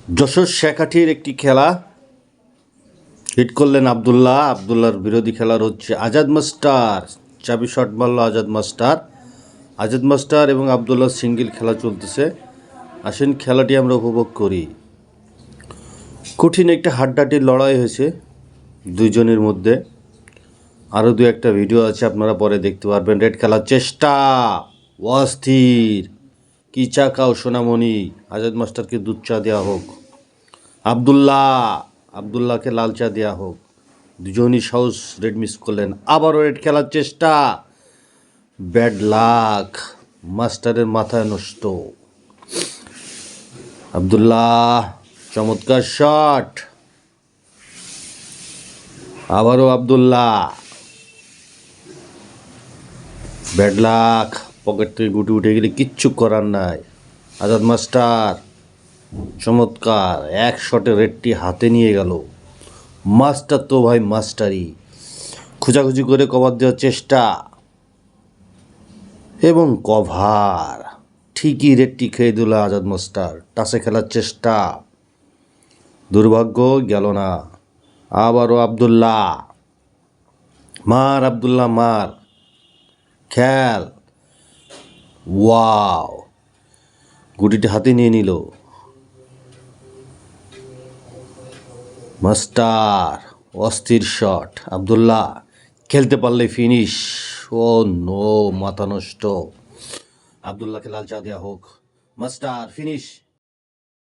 যশোর শেখাটির একটি খেলা হিট করলেন আবদুল্লাহ। আবদুল্লাহর বিরোধী খেলার হচ্ছে আজাদ মাস্টার। চাবি শট মারল আজাদ মাস্টার। আজাদ মাস্টার এবং আবদুল্লাহ সিঙ্গেল খেলা চলতেছে। আসেন খেলাটি আমরা উপভোগ করি। কঠিন একটা হাড্ডাহাড্ডির লড়াই হয়েছে দুইজনের মধ্যে। আরও দু একটা ভিডিও আছে, আপনারা পরে দেখতে পারবেন। রেড খেলার চেষ্টা, অস্থির। কি চা খাও সোনামণি? আজাদ মাস্টারকে দুধ চা দেওয়া হোক। আবদুল্লাহকে লাল চা দেওয়া হোক। দুজনই সাহস রেড মিস করলেন। আবারও রেড খেলার চেষ্টা, ব্যাড লাক, মাস্টারের মাথায় নষ্ট। আবদুল্লাহ চমৎকার শট। আবারও আবদুল্লাহ, ব্যাড লাক। পকেট থেকে গুটি উঠে গেলে কিচ্ছু করার নাই। আজাদ মাস্টার চমৎকার, এক শটে রেডটি হাতে নিয়ে গেল। মাস্টার তো ভাই মাস্টারই। খোঁজাখুঁজি করে কভার দেওয়ার চেষ্টা এবং কভার। ঠিকই রেডটি খেয়ে দিল আজাদ মাস্টার। টাসে খেলার চেষ্টা, দুর্ভাগ্য, গেল না। আবারও আবদুল্লাহ, মার আবদুল্লাহ মার, খেল। ওয়াও, গুটিটি হাতে নিয়ে নিল মাস্টার। অস্থির শট। আবদুল্লাহ খেলতে পারলে ফিনিশ। ও নো, মাথা নষ্ট। আবদুল্লাহকে লাল চা দেওয়া হোক। Master finish.